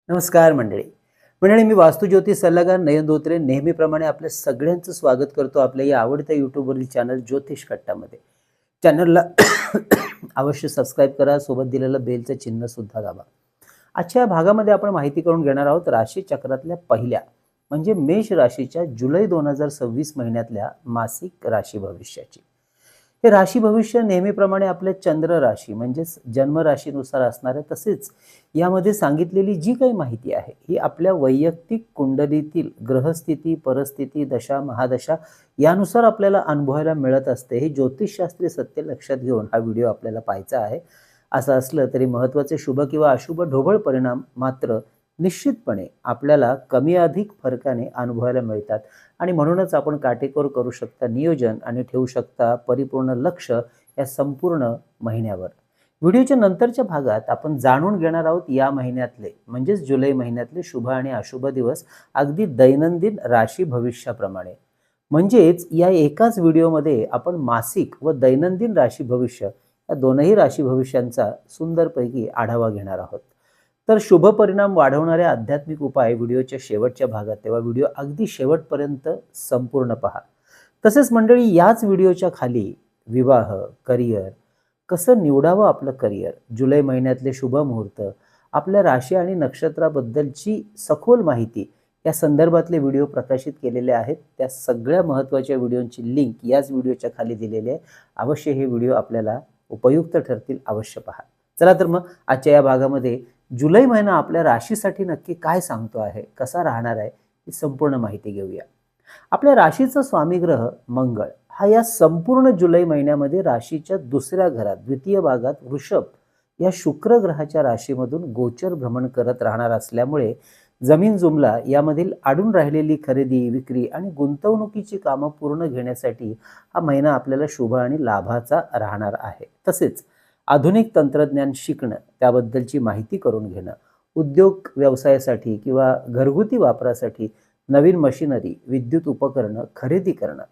नमस्कार मंडळी, मी वास्तुज्योतिष सल्लागार नयन धोत्रे नेहमीप्रमाणे आपल्या सगळ्यांचं स्वागत करतो आपल्या या आवडत्या यूट्यूबवरील चॅनल ज्योतिष कट्टामध्ये. चॅनलला अवश्य सबस्क्राईब करा, सोबत दिलेलं बेलचं चिन्ह सुद्धा दाबा. आजच्या भागामध्ये आपण माहिती करून घेणार आहोत राशी चक्रातल्या पहिल्या म्हणजे मेष राशीच्या जुलै 2026 महिन्यातल्या मासिक राशी भविष्याची. हे राशी भविष्य नेहमीप्रमाणे आपल्या चंद्र राशी म्हणजेच जन्म राशीनुसार असणार आहे. तसेच यामध्ये सांगितलेली जी काही माहिती आहे ही आपल्या वैयक्तिक कुंडलीतील ग्रहस्थिती, परिस्थिती, दशा, महादशा यानुसार आपल्याला अनुभवायला मिळत असते. हे ज्योतिषशास्त्रीय सत्य लक्षात घेऊन हा व्हिडिओ आपल्याला पाहायचा आहे. असं असलं तरी महत्त्वाचे शुभ किंवा अशुभ ढोबळ परिणाम मात्र निश्चितपणे आपल्याला कमी अधिक फरकाने अनुभवायला मिळतात आणि म्हणूनच आपण काटेकोर करू शकता नियोजन आणि ठेवू शकता परिपूर्ण लक्ष या संपूर्ण महिन्यावर. व्हिडिओच्या नंतरच्या भागात आपण जाणून घेणार आहोत या महिन्यातले म्हणजेच जुलै महिन्यातले शुभ आणि अशुभ दिवस अगदी दैनंदिन राशी भविष्याप्रमाणे. म्हणजेच या एकाच व्हिडिओमध्ये आपण मासिक व दैनंदिन राशी भविष्य या दोनही राशी भविष्यांचा सुंदरपैकी आढावा घेणार आहोत. तर शुभ परिणाम वाढवणारे आध्यात्मिक उपाय व्हिडिओच्या शेवटच्या भागात, तेव्हा व्हिडिओ अगदी शेवटपर्यंत संपूर्ण पहा. तसेच मंडळी, याच व्हिडिओच्या खाली विवाह, करिअर, कसं निवडावं आपलं करिअर, जुलै महिन्यातले शुभ मुहूर्त, आपल्या राशी आणि नक्षत्राबद्दलची सखोल माहिती या संदर्भातले व्हिडिओ प्रकाशित केलेले आहेत. त्या सगळ्या महत्त्वाच्या व्हिडिओंची लिंक याच व्हिडिओच्या खाली दिलेली आहे. अवश्य हे व्हिडिओ आपल्याला उपयुक्त ठरतील, अवश्य पहा. चला तर मग आजच्या या भागामध्ये जुलै महिना आपल्या राशीसाठी नक्की काय सांगतो आहे, कसा राहणार आहे, ही संपूर्ण माहिती घेऊया. आपल्या राशीचा स्वामीग्रह मंगळ हा या संपूर्ण जुलै महिन्यामध्ये राशीच्या दुसऱ्या घरात द्वितीय भागात वृषभ या शुक्र ग्रहाच्या राशीमधून गोचर भ्रमण करत राहणार असल्यामुळे जमीन जुमला यामधील अडून राहिलेली खरेदी, विक्री आणि गुंतवणुकीची कामं पूर्ण घेण्यासाठी हा महिना आपल्याला शुभ आणि लाभाचा राहणार आहे. तसेच आधुनिक तंत्रज्ञान शिकणं, त्याबद्दलची माहिती करून घेणं, उद्योग व्यवसायासाठी किंवा घरगुती वापरासाठी नवीन मशिनरी, विद्युत उपकरणं खरेदी करणं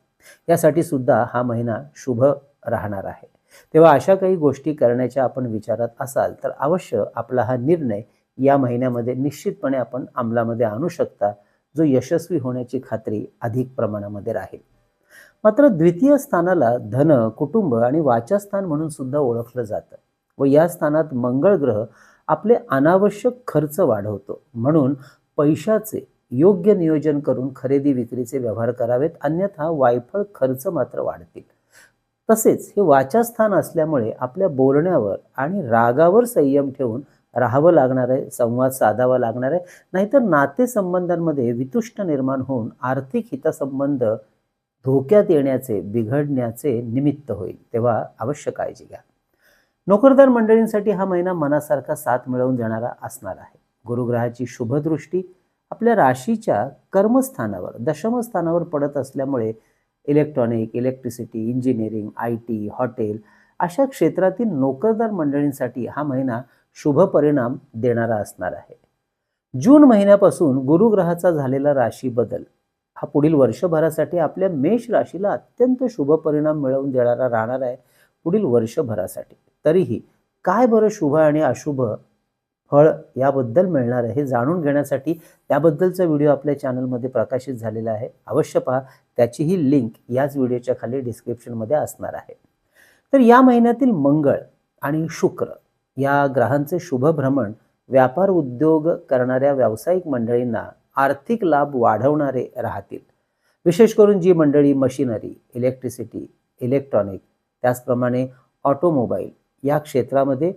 यासाठी सुद्धा हा महिना शुभ राहणार आहे. तेव्हा अशा काही गोष्टी करण्याच्या आपण विचारात असाल तर अवश्य आपला हा निर्णय या महिन्यामध्ये निश्चितपणे आपण अंमलामध्ये आणू शकता, जो यशस्वी होण्याची खात्री अधिक प्रमाणामध्ये राहील. मात्र द्वितीय स्थानाला धन, कुटुंब आणि वाचास्थान म्हणून सुद्धा ओळखलं जातं व या स्थानात मंगळ ग्रह आपले अनावश्यक खर्च वाढवतो. म्हणून पैशाचे योग्य नियोजन करून खरेदी विक्रीचे व्यवहार करावेत, अन्यथा वायफळ खर्च मात्र वाढतील. तसेच हे वाचास्थान असल्यामुळे आपल्या बोलण्यावर आणि रागावर संयम ठेवून राहावं लागणार आहे, संवाद साधावा लागणार आहे, नाहीतर नातेसंबंधांमध्ये वितुष्ट निर्माण होऊन आर्थिक हितसंबंध धोक्यात येण्याचे, बिघडण्याचे निमित्त होईल. तेव्हा अवश्य काळजी घ्या. नोकरदार मंडळींसाठी हा महिना मनासारखा साथ मिळवून देणारा असणार आहे. गुरुग्रहाची शुभदृष्टी आपल्या राशीच्या कर्मस्थानावर, दशमस्थानावर पडत असल्यामुळे electronic, electricity, engineering, IT, hotel अशा क्षेत्रातील नोकरदार मंडळींसाठी हा महिना शुभ परिणाम देणारा असणार आहे. जून महिन्यापासून गुरुग्रहाचा झालेला राशी बदल हा पुढील वर्षभरासाठी आपल्या मेष राशीला अत्यंत शुभ परिणाम मिळवून देणारा राहणार आहे पुढील वर्षभरासाठी. तरीही काय बरं शुभ आणि अशुभ फळ याबद्दल मिळणार आहे हे जाणून घेण्यासाठी त्याबद्दलचा व्हिडिओ आपल्या चॅनलमध्ये प्रकाशित झालेला आहे, अवश्य पहा. त्याचीही लिंक याच व्हिडिओच्या खाली डिस्क्रिप्शनमध्ये असणार आहे. तर या महिन्यातील मंगळ आणि शुक्र या ग्रहांचे शुभ भ्रमण व्यापार उद्योग करणाऱ्या व्यावसायिक मंडळींना आर्थिक लाभ वाढवणारे राहतील. विशेष करून जी मंडळी मशिनरी, इलेक्ट्रिसिटी, इलेक्ट्रॉनिक, त्याचप्रमाणे ऑटोमोबाईल या क्षेत्रामध्ये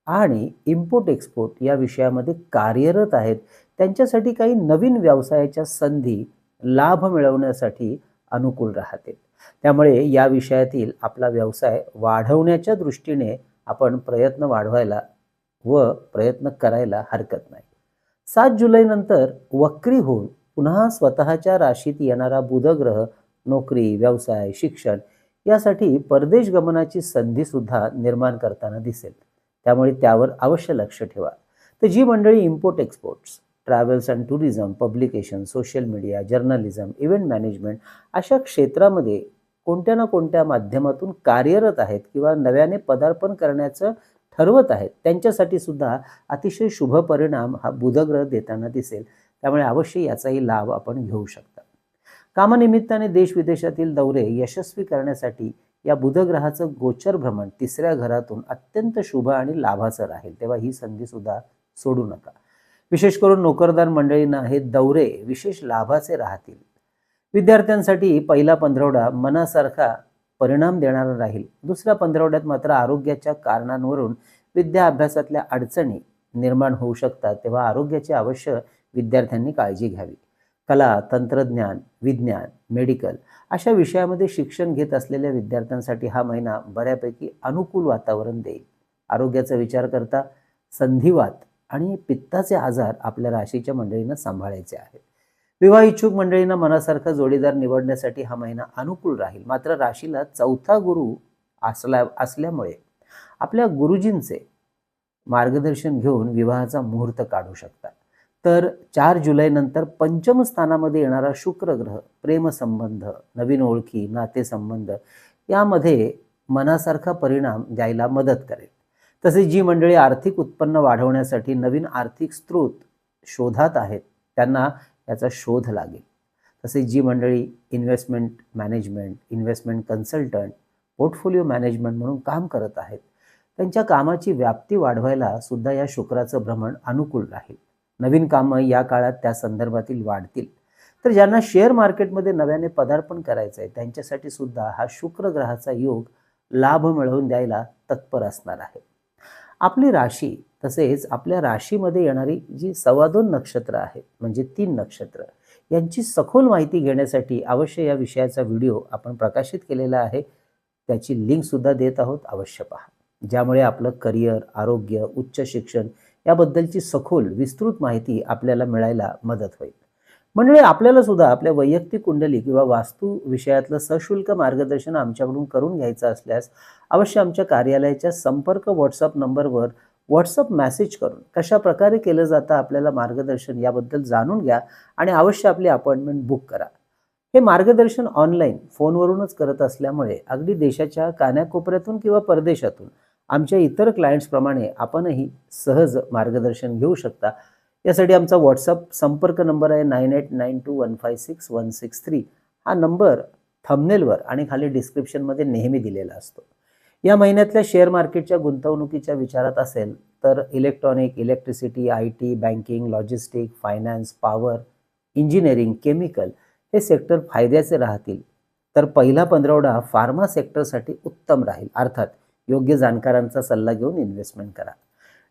आणि इम्पोर्ट एक्सपोर्ट या विषयामध्ये कार्यरत आहेत, त्यांच्यासाठी काही नवीन व्यवसायाच्या संधी लाभ मिळवण्यासाठी अनुकूल राहतील. त्यामुळे या विषयातील आपला व्यवसाय वाढवण्याच्या दृष्टीने आपण प्रयत्न वाढवायला व प्रयत्न करायला हरकत नाही. 7 जुलै नंतर वक्री होऊन पुन्हा स्वतःच्या राशीत येणारा बुध ग्रह नोकरी, व्यवसाय, शिक्षण यासाठी परदेश गमनाची संधी सुद्धा निर्माण करताना दिसेल. त्यामुळे त्यावर अवश्य लक्ष ठेवा. तर जी मंडळी import exports, travels and tourism, publication, social media, journalism, event management अशा क्षेत्रामध्ये कोणत्या ना कोणत्या माध्यमातून कार्यरत आहेत किंवा नव्याने पदार्पण करण्याचं ठरवत आहेत त्यांच्यासाठी सुद्धा अतिशय शुभ परिणाम हा बुधग्रह देताना दिसेल. त्यामुळे अवश्य याचाही लाभ आपण घेऊ शकता. कामानिमित्ताने देश विदेशातील दौरे यशस्वी करण्यासाठी या बुधग्रहाचं गोचर भ्रमण 3ऱ्या घरातून अत्यंत शुभ आणि लाभाचं राहील. तेव्हा ही संधी सुद्धा सोडू नका. विशेष करून नोकरदार मंडळींना हे दौरे विशेष लाभाचे राहतील. विद्यार्थ्यांसाठी पहिला पंधरवडा मनासारखा परिणाम देणारा राहील. दुसऱ्या पंधरवड्यात मात्र आरोग्याच्या कारणांवरून विद्या अभ्यासातल्या अडचणी निर्माण होऊ शकतात. तेव्हा आरोग्याची अवश्य विद्यार्थ्यांनी काळजी घ्यावी. कला, तंत्रज्ञान, विज्ञान, मेडिकल अशा विषयामध्ये शिक्षण घेत असलेल्या विद्यार्थ्यांसाठी हा महिना बऱ्यापैकी अनुकूल वातावरण देईल. आरोग्याचा विचार करता संधिवात आणि पित्ताचे आजार आपल्या राशीच्या मंडळींना सांभाळायचे आहेत. विवाह इच्छुक मंडळींना मनासारखा जोडीदार निवडण्यासाठी हा महिना अनुकूल राहील. मात्र राशीला 4था गुरु असल्यामुळे आपल्या गुरुजींचे मार्गदर्शन घेऊन विवाहाचा मुहूर्त काढू शकता. तर 4 जुलै नंतर पंचम स्थानामध्ये येणारा शुक्र ग्रह प्रेमसंबंध, नवीन ओळखी, नातेसंबंध यामध्ये मनासारखा परिणाम द्यायला मदत करेल. तसेच जी मंडळी आर्थिक उत्पन्न वाढवण्यासाठी नवीन आर्थिक स्रोत शोधात आहेत त्यांना याचा शोध लागेल. तसेच जी मंडळी investment management, investment consultant, portfolio management म्हणून काम करत आहेत त्यांच्या कामाची व्याप्ती वाढवायला सुद्धा या शुक्राचं भ्रमण अनुकूल राहील. नवीन कामं या काळात त्या संदर्भातील वाढतील. तर ज्यांना शेअर मार्केटमध्ये नव्याने पदार्पण करायचं आहे त्यांच्यासाठी सुद्धा हा शुक्र ग्रहाचा योग लाभ मिळवून द्यायला तत्पर असणार आहे. आपली राशी तसेच आपल्या राशीमध्ये येणारी जी 2.25 नक्षत्र आहेत म्हणजे 3 नक्षत्र यांची सखोल माहिती घेण्यासाठी अवश्य या विषयाचा व्हिडिओ आपण प्रकाशित केलेला आहे. त्याची लिंक सुद्धा देत आहोत, अवश्य पहा. ज्यामुळे आपलं करिअर, आरोग्य, उच्च शिक्षण याबद्दलची सखोल विस्तृत माहिती आपल्याला मिळायला मदत होईल. म्हणजे आपल्याला सुद्धा आपल्या वैयक्तिक कुंडली किंवा वास्तू विषयातलं सशुल्क मार्गदर्शन आमच्याकडून करून घ्यायचं असल्यास अवश्य आमच्या कार्यालयाच्या संपर्क व्हॉट्सअप नंबरवर व्हॉट्सअप मेसेज करून कशा प्रकारे केलं जातं आपल्याला मार्गदर्शन याबद्दल जाणून घ्या आणि अवश्य आपली अपॉइंटमेंट बुक करा. हे मार्गदर्शन ऑनलाईन फोनवरूनच करत असल्यामुळे अगदी देशाच्या कानाकोपऱ्यातून किंवा परदेशातून आमच्या इतर क्लायंट्सप्रमाणे आपणही सहज मार्गदर्शन घेऊ शकता. यासाठी आमचा व्हॉट्सअप संपर्क नंबर आहे 9892156163. हा नंबर थंबनेलवर आणि खाली डिस्क्रिप्शनमध्ये नेहमी दिलेला असतो. या महिन्यातल्या शेअर मार्केटच्या गुंतवणुकीच्या विचारात असेल तर electronic, electricity, IT, banking, logistic, finance, power, engineering, chemical हे सेक्टर फायद्याचे राहतील. तर पहिला पंधरवडा फार्मा सेक्टरसाठी उत्तम राहील. अर्थात योग्य जाणकारांचा सल्ला घेऊन इन्व्हेस्टमेंट करा.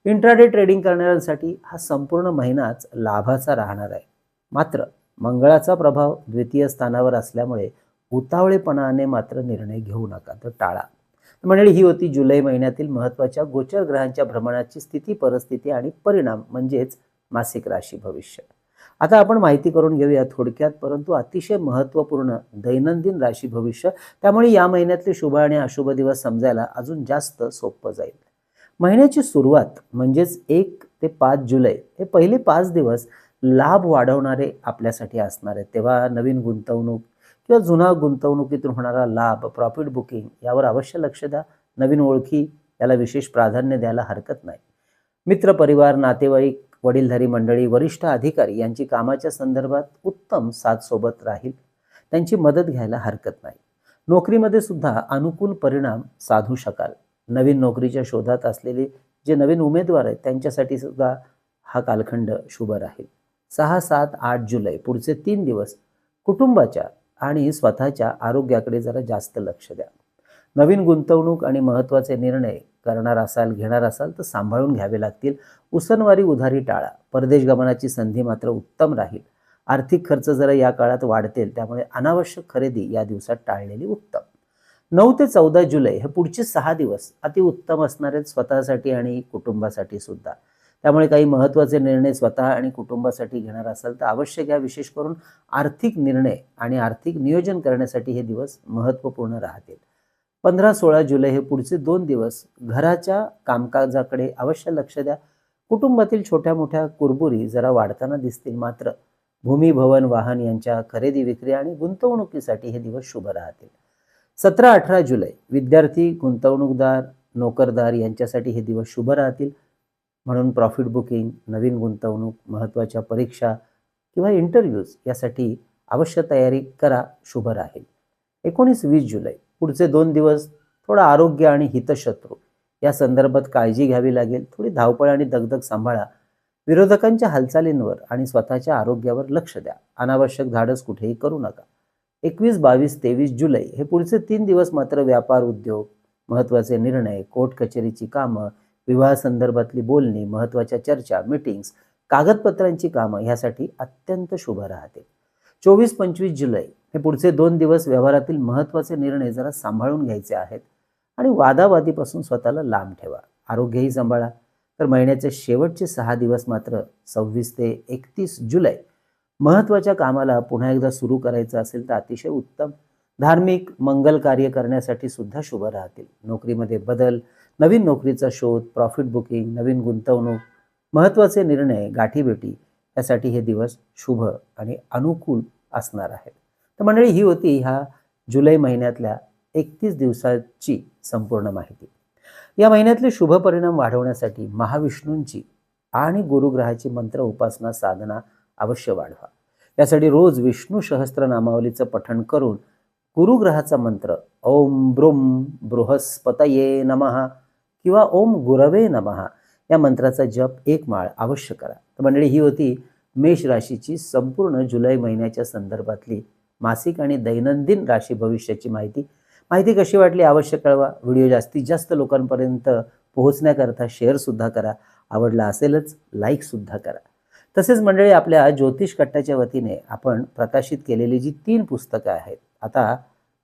इंट्राडे ट्रेडिंग करणाऱ्यांसाठी हा संपूर्ण महिनाच लाभाचा राहणार आहे. मात्र मंगळाचा प्रभाव द्वितीय स्थानावर असल्यामुळे उतावळेपणाने मात्र निर्णय घेऊ नका, तर टाळा. मंडळी, ही होती जुलै महिन्यातील महत्त्वाच्या गोचर ग्रहांच्या भ्रमणाची स्थिती, परिस्थिती आणि परिणाम म्हणजेच मासिक राशी भविष्य. आता आपण माहिती करून घेऊया थोडक्यात परंतु अतिशय महत्त्वपूर्ण दैनंदिन राशी भविष्य. त्यामुळे या महिन्यातले शुभ आणि अशुभ दिवस समजायला अजून जास्त सोपं जाईल. महिन्याची सुरुवात म्हणजेच 1 ते 5 जुलै हे पहिले 5 दिवस लाभ वाढवणारे आपल्यासाठी असणार आहेत. तेव्हा नवीन गुंतवणूक किंवा जुना गुंतवणुकीतून होणारा लाभ, प्रॉफिट बुकिंग यावर अवश्य लक्ष द्या. नवीन ओळखी याला विशेष प्राधान्य द्यायला हरकत नाही. मित्र, परिवार, नातेवाईक, वडीलधारी मंडळी, वरिष्ठ अधिकारी यांची कामाच्या संदर्भात उत्तम साथ सोबत राहील. त्यांची मदत घ्यायला हरकत नाही. नोकरीमध्ये सुद्धा अनुकूल परिणाम साधू शकाल. नवीन नोकरीच्या शोधात असलेले जे नवीन उमेदवार आहेत त्यांच्यासाठी सुद्धा हा कालखंड शुभ राहील. 6, 7, 8 जुलै पुढचे 3 दिवस कुटुंबाच्या आणि स्वतःच्या आरोग्याकडे जरा जास्त लक्ष द्या. नवीन गुंतवणूक आणि महत्त्वाचे निर्णय घेणार असाल तर सांभाळून घ्यावे लागतील. उसनवारी उधारी टाळा. परदेश गमनाची संधी मात्र उत्तम राहील. आर्थिक खर्च जरा या काळात वाढतील, त्यामुळे अनावश्यक खरेदी या दिवसात टाळलेली उत्तम. 9 ते 14 जुलै हे पुढचे 6 दिवस अतिउत्तम असणार आहेत स्वतःसाठी आणि कुटुंबासाठी सुद्धा. त्यामुळे काही महत्त्वाचे निर्णय स्वतः आणि कुटुंबासाठी घेणार असाल तर अवश्य घ्या. विशेष करून आर्थिक निर्णय आणि आर्थिक नियोजन करण्यासाठी हे दिवस महत्त्वपूर्ण राहतील. 15-16 जुलै हे पुढचे 2 दिवस घराच्या कामकाजाकडे अवश्य लक्ष द्या. कुटुंबातील छोट्या मोठ्या कुरबुरी जरा वाढताना दिसतील. मात्र भूमी, भवन, वाहन यांच्या खरेदी विक्री आणि गुंतवणुकीसाठी हे दिवस शुभ राहतील. 17-18 जुलै विद्यार्थी, गुंतवणूकदार, नोकरदार यांच्यासाठी हे दिवस शुभ राहतील. म्हणून प्रॉफिट बुकिंग, नवीन गुंतवणूक, महत्त्वाच्या परीक्षा किंवा इंटरव्ह्यूज यासाठी अवश्य तयारी करा, शुभ राहील. 19-20 जुलै पुढचे 2 दिवस थोडा आरोग्य आणि हितशत्रू या संदर्भात काळजी घ्यावी लागेल. थोडी धावपळ आणि दगदग सांभाळा. विरोधकांच्या हालचालींवर आणि स्वतःच्या आरोग्यावर लक्ष द्या. अनावश्यक धाडस कुठेही करू नका. 21, 22, 23 जुलै हे पुढचे 3 दिवस मात्र व्यापार, उद्योग, महत्त्वाचे निर्णय, कोर्ट कचेरीची कामं, विवाह संदर्भातली बोलणी, महत्त्वाच्या चर्चा, मीटिंग्स, कागदपत्रांची कामं ह्यासाठी अत्यंत शुभ राहतील. 24-25 जुलै हे पुढचे 2 दिवस व्यवहारातील महत्त्वाचे निर्णय जरा सांभाळून घ्यायचे आहेत आणि वादावादीपासून स्वतःला लांब ठेवा. आरोग्यही सांभाळा. तर महिन्याचे शेवटचे 6 दिवस मात्र 26 ते 31 जुलै महत्त्वाच्या कामाला पुन्हा एकदा सुरू करायचं असेल तर अतिशय उत्तम. धार्मिक मंगल कार्य करण्यासाठी सुद्धा शुभ राहतील. नोकरीमध्ये बदल, नवीन नोकरीचा शोध, प्रॉफिट बुकिंग, नवीन गुंतवणूक, महत्त्वाचे निर्णय, गाठीभेटी यासाठी हे दिवस शुभ आणि अनुकूल असणार आहेत. तर मंडळी, ही होती ह्या जुलै महिन्यातल्या 31 दिवसाची संपूर्ण माहिती. या महिन्यातले शुभ परिणाम वाढवण्यासाठी महाविष्णूंची आणि गुरुग्रहाची मंत्र उपासना साधना अवश्य वाढवा. यासाठी रोज विष्णू सहस्त्रनामावलीचं पठण करून गुरुग्रहाचा मंत्र ओम ब्रूम बृहस्पतये नमः किंवा ओम गुरवे नमः या मंत्राचा जप 1 माळ अवश्य करा. तर मंडळी, ही होती मेष राशीची संपूर्ण जुलै महिन्याच्या संदर्भातली मासिक आणि दैनंदिन राशी भविष्याची माहिती. माहिती कशी वाटली अवश्य कळवा. व्हिडिओ जास्तीत जास्त लोकांपर्यंत पोहोचण्याकरता शेअरसुद्धा करा. आवडला असेलच लाईकसुद्धा करा. तसेच मंडळी, आपल्या ज्योतिष कट्टाच्या वतीने आपण प्रकाशित केलेली जी 3 पुस्तकं आहेत, आता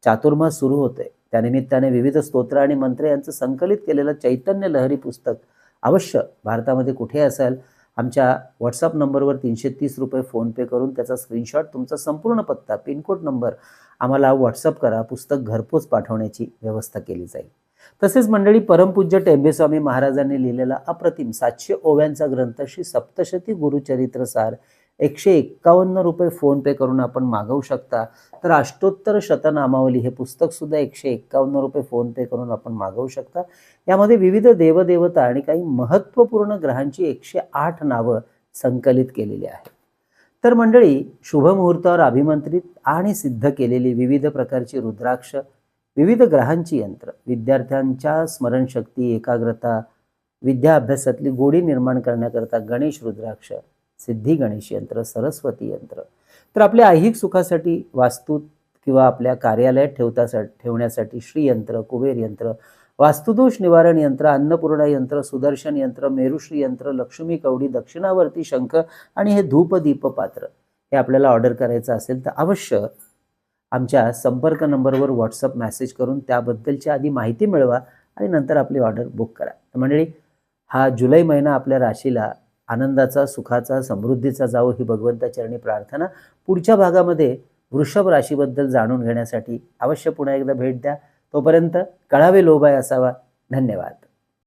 चातुर्मास सुरू होतोय, त्यानिमित्ताने विविध स्तोत्र आणि मंत्र यांचं संकलित केलेलं चैतन्य लहरी पुस्तक अवश्य भारतामध्ये कुठे असाल आमच्या व्हॉट्सअप नंबरवर 330 रुपये फोनपे करून त्याचा स्क्रीनशॉट, तुमचा संपूर्ण पत्ता, पिनकोड नंबर आम्हाला व्हॉट्सअप करा. पुस्तक घरपोच पाठवण्याची व्यवस्था केली जाईल. तसेच मंडळी, परमपूज्य टेंबेस्वामी महाराजांनी लिहिलेला अप्रतिम 700 ओव्यांचा ग्रंथ श्री सप्तशती गुरुचरित्र सार 151 रुपये फोनपे करून आपण मागवू शकता. तर अष्टोत्तर शतनामावली हे पुस्तक सुद्धा 151 रुपये फोनपे करून आपण मागवू शकता. यामध्ये विविध देवदेवता आणि काही महत्त्वपूर्ण ग्रहांची 108 नावं संकलित केलेली आहेत. तर मंडळी, शुभ मुहूर्तावर अभिमंत्रित आणि सिद्ध केलेली विविध प्रकारची रुद्राक्ष, विविध ग्रहांची यंत्र, विद्यार्थ्यांच्या स्मरणशक्ती, एकाग्रता, विद्या अभ्यासातली गोडी निर्माण करण्याकरता गणेश रुद्राक्ष, सिद्धी गणेश यंत्र, सरस्वती यंत्र, तर आपल्या ऐहिक सुखासाठी वास्तूत किंवा आपल्या कार्यालयात ठेवण्यासाठी श्रीयंत्र, कुबेर यंत्र, वास्तुदोष निवारण यंत्र, अन्नपूर्णा यंत्र, सुदर्शन यंत्र, मेरुश्री यंत्र, लक्ष्मी कवडी, दक्षिणावर्ती शंख आणि हे धूप दीप पात्र हे आपल्याला ऑर्डर करायचं असेल तर अवश्य आमच्या संपर्क नंबरवर व्हॉट्सअप मेसेज करून त्याबद्दलची आधी माहिती मिळवा आणि नंतर आपली ऑर्डर बुक करा. मंडळी, हा जुलै महिना आपल्या राशीला आनंदाचा, सुखाचा, समृद्धीचा जावो ही भगवंताचरणी प्रार्थना. पुढच्या भागामध्ये वृषभ राशीबद्दल जाणून घेण्यासाठी अवश्य पुन्हा एकदा भेट द्या. तोपर्यंत कळावे लोभाय असावा. धन्यवाद.